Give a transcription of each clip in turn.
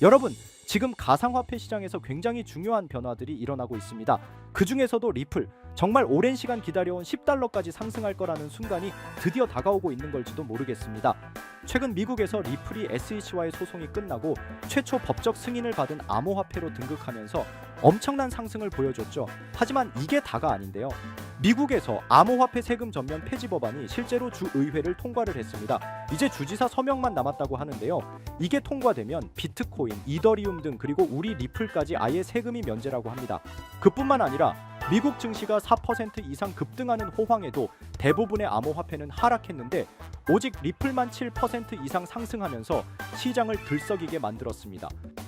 여러분, 지금 가상화폐 시장에서 굉장히 중요한 변화들이 일어나고 있습니다. 그 중에서도 리플, 정말 오랜 시간 기다려온 10달러까지 상승할 거라는 순간이 드디어 다가오고 있는 걸지도 모르겠습니다. 최근 미국에서 리플이 SEC와의 소송이 끝나고 최초 법적 승인을 받은 암호화폐로 등극하면서 엄청난 상승을 보여줬죠. 하지만 이게 다가 아닌데요. 미국에서 암호화폐 세금 전면 폐지 법안이 실제로 주의회를 통과를 했습니다. 이제 주지사 서명만 남았다고 하는데요. 이게 통과되면 비트코인, 이더리움 등 그리고 우리 리플까지 아예 세금이 면제라고 합니다. 그뿐만 아니라 미국 증시가 4% 이상 급등하는 호황에도 대부분의 암호화폐는 하락했는데 오직 리플만 7% 이상 상승하면서 시장을 들썩이게 만들었습니다.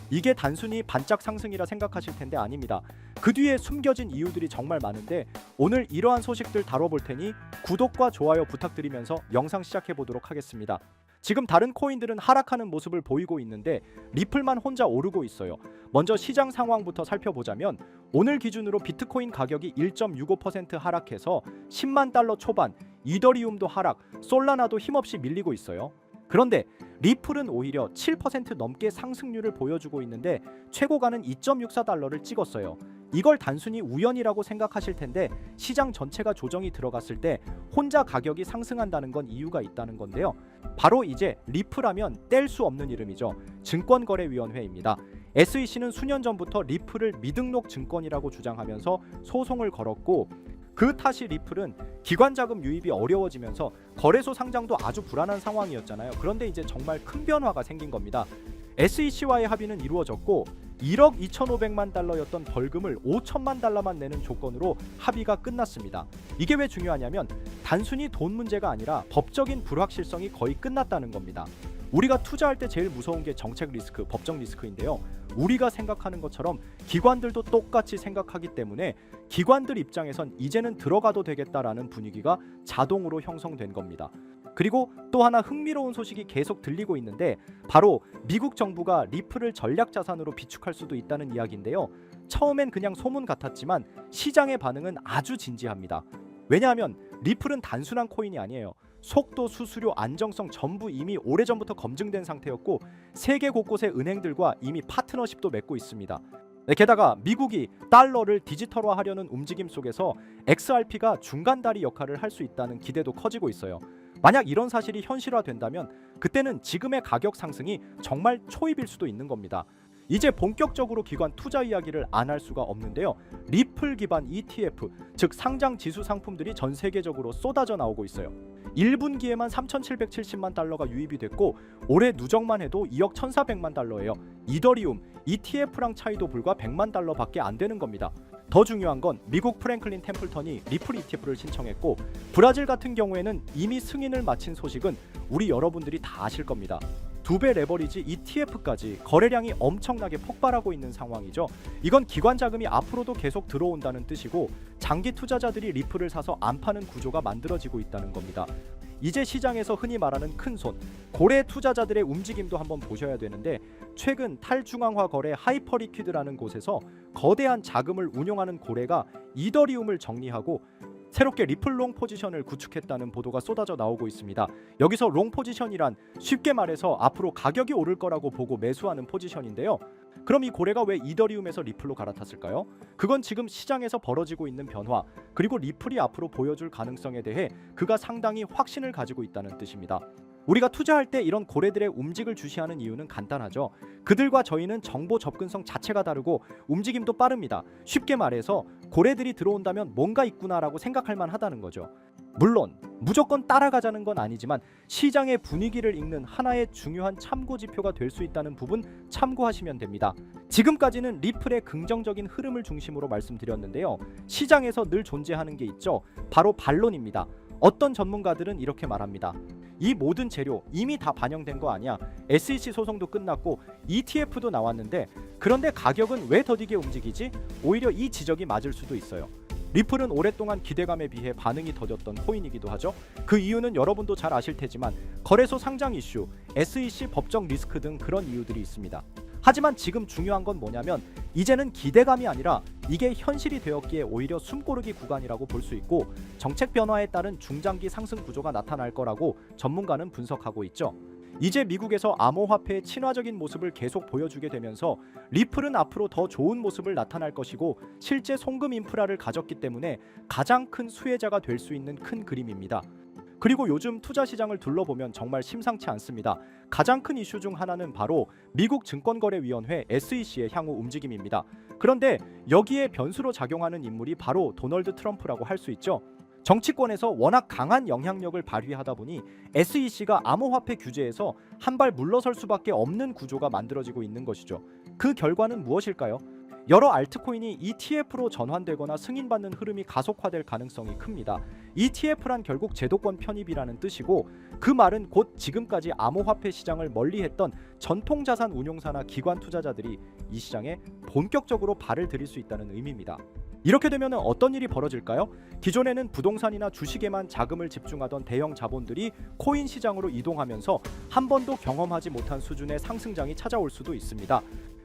이게 단순히 반짝 상승이라 생각하실 텐데 아닙니다. 그 뒤에 숨겨진 이유들이 정말 많은데 오늘 이러한 소식들 다뤄볼 테니 구독과 좋아요 부탁드리면서 영상 시작해 보도록 하겠습니다. 지금 다른 코인들은 하락하는 모습을 보이고 있는데 리플만 혼자 오르고 있어요. 먼저 시장 상황부터 살펴보자면 오늘 기준으로 비트코인 가격이 1.65% 하락해서 10만 달러 초반, 이더리움도 하락, 솔라나도 힘없이 밀리고 있어요. 그런데 리플은 오히려 7% 넘게 상승률을 보여주고 있는데 최고가는 2.64달러를 찍었어요. 이걸 단순히 우연이라고 생각하실 텐데 시장 전체가 조정이 들어갔을 때 혼자 가격이 상승한다는 건 이유가 있다는 건데요. 바로 이제 리플하면 뗄 수 없는 이름이죠. 증권거래위원회입니다. SEC는 수년 전부터 리플을 미등록 증권이라고 주장하면서 소송을 걸었고 그 탓이 리플은 기관 자금 유입이 어려워지면서 거래소 상장도 아주 불안한 상황이었잖아요. 그런데 이제 정말 큰 변화가 생긴 겁니다. SEC와의 합의는 이루어졌고 1억 2,500만 달러였던 벌금을 5천만 달러만 내는 조건으로 합의가 끝났습니다. 이게 왜 중요하냐면 단순히 돈 문제가 아니라 법적인 불확실성이 거의 끝났다는 겁니다. 우리가 투자할 때 제일 무서운 게 정책 리스크, 법적 리스크인데요. 우리가 생각하는 것처럼 기관들도 똑같이 생각하기 때문에 기관들 입장에선 이제는 들어가도 되겠다라는 분위기가 자동으로 형성된 겁니다. 그리고 또 하나 흥미로운 소식이 계속 들리고 있는데 바로 미국 정부가 리플을 전략 자산으로 비축할 수도 있다는 이야기인데요. 처음엔 그냥 소문 같았지만 시장의 반응은 아주 진지합니다. 왜냐하면 리플은 단순한 코인이 아니에요. 속도, 수수료, 안정성 전부 이미 오래전부터 검증된 상태였고 세계 곳곳의 은행들과 이미 파트너십도 맺고 있습니다. 게다가 미국이 달러를 디지털화하려는 움직임 속에서 XRP가 중간다리 역할을 할 수 있다는 기대도 커지고 있어요. 만약 이런 사실이 현실화된다면 그때는 지금의 가격 상승이 정말 초입일 수도 있는 겁니다. 이제 본격적으로 기관 투자 이야기를 안 할 수가 없는데요. 리플 기반 ETF, 즉 상장 지수 상품들이 전 세계적으로 쏟아져 나오고 있어요. 1분기에만 3,770만 달러가 유입이 됐고 올해 누적만 해도 2억 1,400만 달러예요. 이더리움, ETF랑 차이도 불과 100만 달러밖에 안 되는 겁니다. 더 중요한 건 미국 프랭클린 템플턴이 리플 ETF를 신청했고 브라질 같은 경우에는 이미 승인을 마친 소식은 우리 여러분들이 다 아실 겁니다. 2배 레버리지 ETF까지 거래량이 엄청나게 폭발하고 있는 상황이죠. 이건 기관 자금이 앞으로도 계속 들어온다는 뜻이고 장기 투자자들이 리플을 사서 안 파는 구조가 만들어지고 있다는 겁니다. 이제 시장에서 흔히 말하는 큰손, 고래 투자자들의 움직임도 한번 보셔야 되는데 최근 탈중앙화 거래 하이퍼리퀴드라는 곳에서 거대한 자금을 운용하는 고래가 이더리움을 정리하고 새롭게 리플 롱 포지션을 구축했다는 보도가 쏟아져 나오고 있습니다. 여기서 롱 포지션이란 쉽게 말해서 앞으로 가격이 오를 거라고 보고 매수하는 포지션인데요. 그럼 이 고래가 왜 이더리움에서 리플로 갈아탔을까요? 그건 지금 시장에서 벌어지고 있는 변화, 그리고 리플이 앞으로 보여줄 가능성에 대해 그가 상당히 확신을 가지고 있다는 뜻입니다. 우리가 투자할 때 이런 고래들의 움직임을 주시하는 이유는 간단하죠. 그들과 저희는 정보 접근성 자체가 다르고 움직임도 빠릅니다. 쉽게 말해서 고래들이 들어온다면 뭔가 있구나라고 생각할 만하다는 거죠. 물론 무조건 따라가자는 건 아니지만 시장의 분위기를 읽는 하나의 중요한 참고 지표가 될 수 있다는 부분 참고하시면 됩니다. 지금까지는 리플의 긍정적인 흐름을 중심으로 말씀드렸는데요. 시장에서 늘 존재하는 게 있죠. 바로 반론입니다. 어떤 전문가들은 이렇게 말합니다. 이 모든 재료 이미 다 반영된 거 아니야. SEC 소송도 끝났고 ETF도 나왔는데 그런데 가격은 왜 더디게 움직이지? 오히려 이 지적이 맞을 수도 있어요. 리플은 오랫동안 기대감에 비해 반응이 더뎠던 코인이기도 하죠. 그 이유는 여러분도 잘 아실 테지만 거래소 상장 이슈, SEC 법적 리스크 등 그런 이유들이 있습니다. 하지만 지금 중요한 건 뭐냐면 이제는 기대감이 아니라 이게 현실이 되었기에 오히려 숨고르기 구간이라고 볼 수 있고 정책 변화에 따른 중장기 상승 구조가 나타날 거라고 전문가는 분석하고 있죠. 이제 미국에서 암호화폐의 친화적인 모습을 계속 보여주게 되면서 리플은 앞으로 더 좋은 모습을 나타날 것이고 실제 송금 인프라를 가졌기 때문에 가장 큰 수혜자가 될 수 있는 큰 그림입니다. 그리고 요즘 투자 시장을 둘러보면 정말 심상치 않습니다. 가장 큰 이슈 중 하나는 바로 미국 증권거래위원회 SEC의 향후 움직임입니다. 그런데 여기에 변수로 작용하는 인물이 바로 도널드 트럼프라고 할 수 있죠. 정치권에서 워낙 강한 영향력을 발휘하다 보니 SEC가 암호화폐 규제에서 한 발 물러설 수밖에 없는 구조가 만들어지고 있는 것이죠. 그 결과는 무엇일까요? 여러 알트코인이 ETF로 전환되거나 승인받는 흐름이 가속화될 가능성이 큽니다. ETF란 결국 제도권 편입이라는 뜻이고 그 말은 곧 지금까지 암호화폐 시장을 멀리했던 전통자산 운용사나 기관 투자자들이 이 시장에 본격적으로 발을 들일 수 있다는 의미입니다. 이렇게 되면 어떤 일이 벌어질까요? 기존에는 부동산이나 주식에만 자금을 집중하던 대형 자본들이 코인 시장으로 이동하면서 한 번도 경험하지 못한 수준의 상승장이 찾아올 수도 있습니다.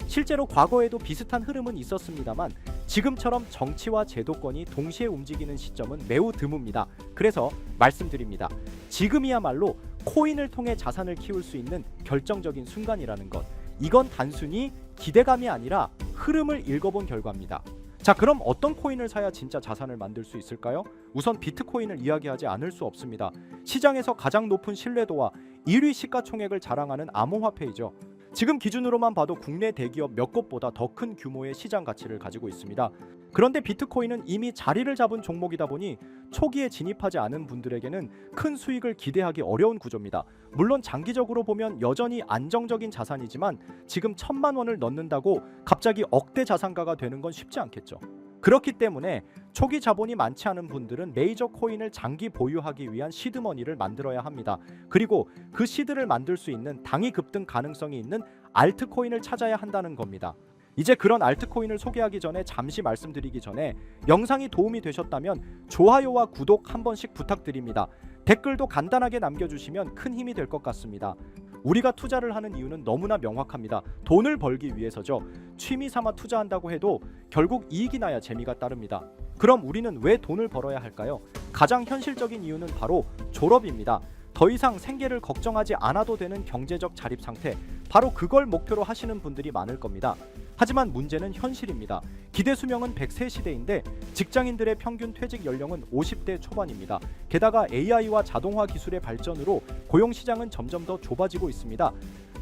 실제로 과거에도 비슷한 흐름은 있었습니다만 지금처럼 정치와 제도권이 동시에 움직이는 시점은 매우 드뭅니다. 그래서 말씀드립니다. 지금이야말로 코인을 통해 자산을 키울 수 있는 결정적인 순간이라는 것. 이건 단순히 기대감이 아니라 흐름을 읽어본 결과입니다. 자, 그럼 어떤 코인을 사야 진짜 자산을 만들 수 있을까요? 우선 비트코인을 이야기하지 않을 수 없습니다. 시장에서 가장 높은 신뢰도와 1위 시가총액을 자랑하는 암호화폐이죠. 지금 기준으로만 봐도 국내 대기업 몇 곳보다 더 큰 규모의 시장 가치를 가지고 있습니다. 그런데 비트코인은 이미 자리를 잡은 종목이다 보니 초기에 진입하지 않은 분들에게는 큰 수익을 기대하기 어려운 구조입니다. 물론 장기적으로 보면 여전히 안정적인 자산이지만 지금 1,000만 원을 넣는다고 갑자기 억대 자산가가 되는 건 쉽지 않겠죠. 그렇기 때문에 초기 자본이 많지 않은 분들은 메이저 코인을 장기 보유하기 위한 시드머니를 만들어야 합니다. 그리고 그 시드를 만들 수 있는 당위 급등 가능성이 있는 알트코인을 찾아야 한다는 겁니다. 이제 그런 알트코인을 소개하기 전에 잠시 말씀드리기 전에 영상이 도움이 되셨다면 좋아요와 구독 한 번씩 부탁드립니다. 댓글도 간단하게 남겨주시면 큰 힘이 될 것 같습니다. 우리가 투자를 하는 이유는 너무나 명확합니다. 돈을 벌기 위해서죠. 취미 삼아 투자한다고 해도 결국 이익이 나야 재미가 따릅니다. 그럼 우리는 왜 돈을 벌어야 할까요? 가장 현실적인 이유는 바로 졸업입니다. 더 이상 생계를 걱정하지 않아도 되는 경제적 자립 상태, 바로 그걸 목표로 하시는 분들이 많을 겁니다. 하지만 문제는 현실입니다. 기대 수명은 100세 시대인데 직장인들의 평균 퇴직 연령은 50대 초반입니다. 게다가 AI와 자동화 기술의 발전으로 고용 시장은 점점 더 좁아지고 있습니다.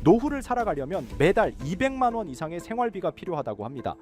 노후를 살아가려면 매달 200만 원 이상의 생활비가 필요하다고 합니다.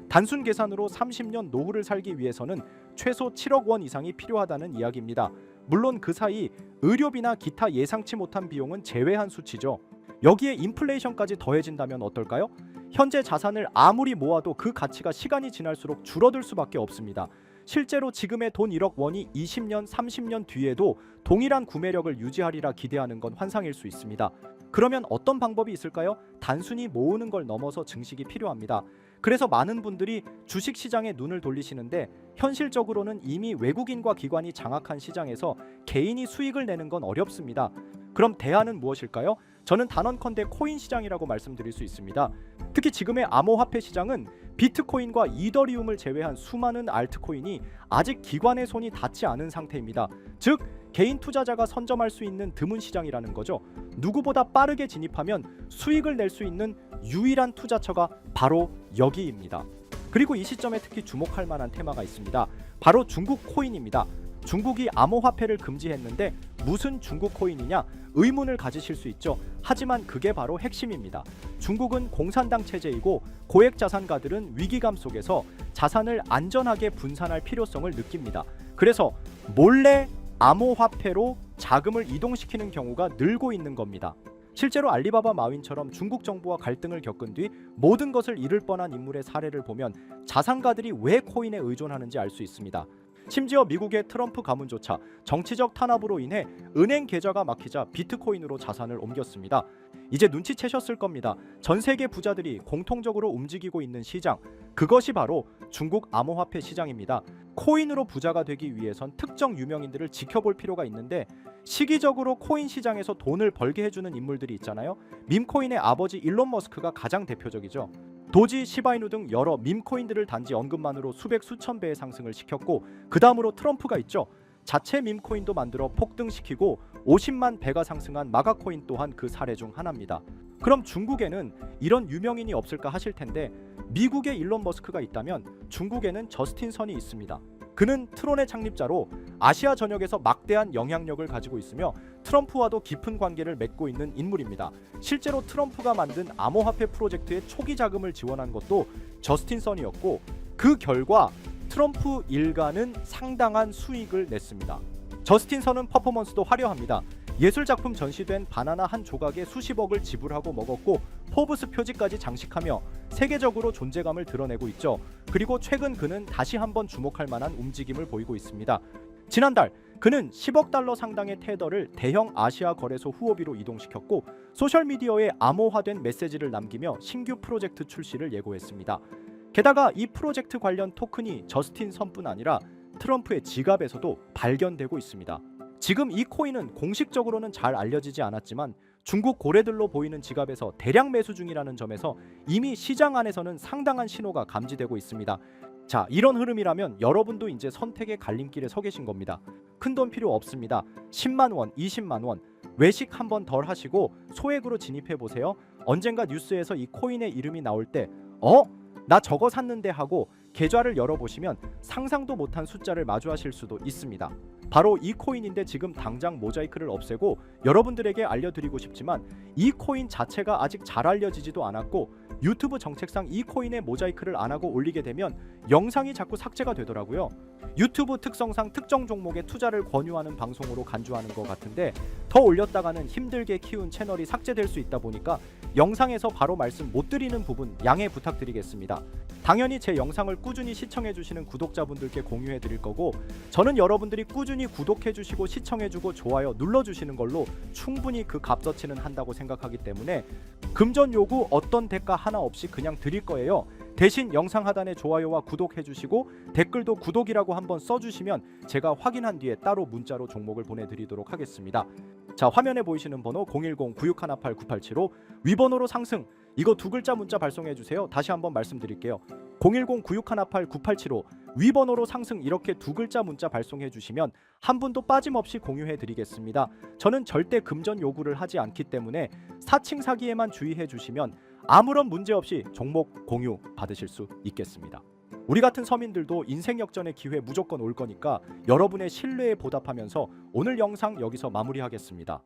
단순 계산으로 30년 노후를 살기 위해서는 최소 7억 원 이상이 필요하다는 이야기입니다. 물론 그 사이 의료비나 기타 예상치 못한 비용은 제외한 수치죠. 여기에 인플레이션까지 더해진다면 어떨까요? 현재 자산을 아무리 모아도 그 가치가 시간이 지날수록 줄어들 수밖에 없습니다. 실제로 지금의 돈 1억 원이 20년, 30년 뒤에도 동일한 구매력을 유지하리라 기대하는 건 환상일 수 있습니다. 그러면 어떤 방법이 있을까요? 단순히 모으는 걸 넘어서 증식이 필요합니다. 그래서 많은 분들이 주식시장에 눈을 돌리시는데 현실적으로는 이미 외국인과 기관이 장악한 시장에서 개인이 수익을 내는 건 어렵습니다. 그럼 대안은 무엇일까요? 저는 단언컨대 코인 시장이라고 말씀드릴 수 있습니다. 특히 지금의 암호화폐 시장은 비트코인과 이더리움을 제외한 수많은 알트코인이 아직 기관의 손이 닿지 않은 상태입니다. 즉 개인 투자자가 선점할 수 있는 드문 시장이라는 거죠. 누구보다 빠르게 진입하면 수익을 낼 수 있는 유일한 투자처가 바로 여기입니다. 그리고 이 시점에 특히 주목할 만한 테마가 있습니다. 바로 중국 코인입니다. 중국이 암호화폐를 금지했는데 무슨 중국 코인이냐 의문을 가지실 수 있죠. 하지만 그게 바로 핵심입니다. 중국은 공산당 체제이고 고액 자산가들은 위기감 속에서 자산을 안전하게 분산할 필요성을 느낍니다. 그래서 몰래 암호화폐로 자금을 이동시키는 경우가 늘고 있는 겁니다. 실제로 알리바바 마윈처럼 중국 정부와 갈등을 겪은 뒤 모든 것을 잃을 뻔한 인물의 사례를 보면 자산가들이 왜 코인에 의존하는지 알 수 있습니다. 심지어 미국의 트럼프 가문조차 정치적 탄압으로 인해 은행 계좌가 막히자 비트코인으로 자산을 옮겼습니다. 이제 눈치채셨을 겁니다. 전 세계 부자들이 공통적으로 움직이고 있는 시장, 그것이 바로 중국 암호화폐 시장입니다. 코인으로 부자가 되기 위해선 특정 유명인들을 지켜볼 필요가 있는데 시기적으로 코인 시장에서 돈을 벌게 해주는 인물들이 있잖아요. 밈코인의 아버지 일론 머스크가 가장 대표적이죠. 도지, 시바이누 등 여러 밈코인들을 단지 언급만으로 수백 수천 배의 상승을 시켰고 그 다음으로 트럼프가 있죠. 자체 밈코인도 만들어 폭등시키고 50만 배가 상승한 마가코인 또한 그 사례 중 하나입니다. 그럼 중국에는 이런 유명인이 없을까 하실 텐데 미국에 일론 머스크가 있다면 중국에는 저스틴 선이 있습니다. 그는 트론의 창립자로 아시아 전역에서 막대한 영향력을 가지고 있으며 트럼프와도 깊은 관계를 맺고 있는 인물입니다. 실제로 트럼프가 만든 암호화폐 프로젝트의 초기 자금을 지원한 것도 저스틴 선이었고 그 결과 트럼프 일가는 상당한 수익을 냈습니다. 저스틴 선은 퍼포먼스도 화려합니다. 예술작품 전시된 바나나 한 조각에 수십억을 지불하고 먹었고 포브스 표지까지 장식하며 세계적으로 존재감을 드러내고 있죠. 그리고 최근 그는 다시 한번 주목할 만한 움직임을 보이고 있습니다. 지난달 그는 10억 달러 상당의 테더를 대형 아시아 거래소 후오비로 이동시켰고 소셜미디어에 암호화된 메시지를 남기며 신규 프로젝트 출시를 예고했습니다. 게다가 이 프로젝트 관련 토큰이 저스틴 선뿐 아니라 트럼프의 지갑에서도 발견되고 있습니다. 지금 이 코인은 공식적으로는 잘 알려지지 않았지만 중국 고래들로 보이는 지갑에서 대량 매수 중이라는 점에서 이미 시장 안에서는 상당한 신호가 감지되고 있습니다. 자, 이런 흐름이라면 여러분도 이제 선택의 갈림길에 서 계신 겁니다. 큰돈 필요 없습니다. 10만 원, 20만 원 외식 한번 덜 하시고 소액으로 진입해 보세요. 언젠가 뉴스에서 이 코인의 이름이 나올 때 나 저거 샀는데 하고 계좌를 열어보시면 상상도 못한 숫자를 마주하실 수도 있습니다. 바로 이 코인인데 지금 당장 모자이크를 없애고 여러분들에게 알려드리고 싶지만 이 코인 자체가 아직 잘 알려지지도 않았고 유튜브 정책상 이 코인에 모자이크를 안 하고 올리게 되면 영상이 자꾸 삭제가 되더라고요. 유튜브 특성상 특정 종목에 투자를 권유하는 방송으로 간주하는 것 같은데 더 올렸다가는 힘들게 키운 채널이 삭제될 수 있다 보니까 영상에서 바로 말씀 못 드리는 부분 양해 부탁드리겠습니다. 당연히 제 영상을 꾸준히 시청해주시는 구독자분들께 공유해드릴 거고 저는 여러분들이 꾸준히 구독해주시고 시청해주고 좋아요 눌러주시는 걸로 충분히 그 값어치는 한다고 생각하기 때문에 금전 요구 어떤 대가 하나 없이 그냥 드릴 거예요. 대신 영상 하단에 좋아요와 구독해주시고 댓글도 구독이라고 한번 써주시면 제가 확인한 뒤에 따로 문자로 종목을 보내드리도록 하겠습니다. 자, 화면에 보이시는 번호 010-9618-9875 위번호로 상승 이거 두 글자 문자 발송해주세요. 다시 한번 말씀드릴게요. 010-9618-9875 위번호로 상승 이렇게 두 글자 문자 발송해주시면 한 분도 빠짐없이 공유해드리겠습니다. 저는 절대 금전 요구를 하지 않기 때문에 사칭 사기에만 주의해주시면 아무런 문제 없이 종목 공유 받으실 수 있겠습니다. 우리 같은 서민들도 인생 역전의 기회 무조건 올 거니까 여러분의 신뢰에 보답하면서 오늘 영상 여기서 마무리하겠습니다.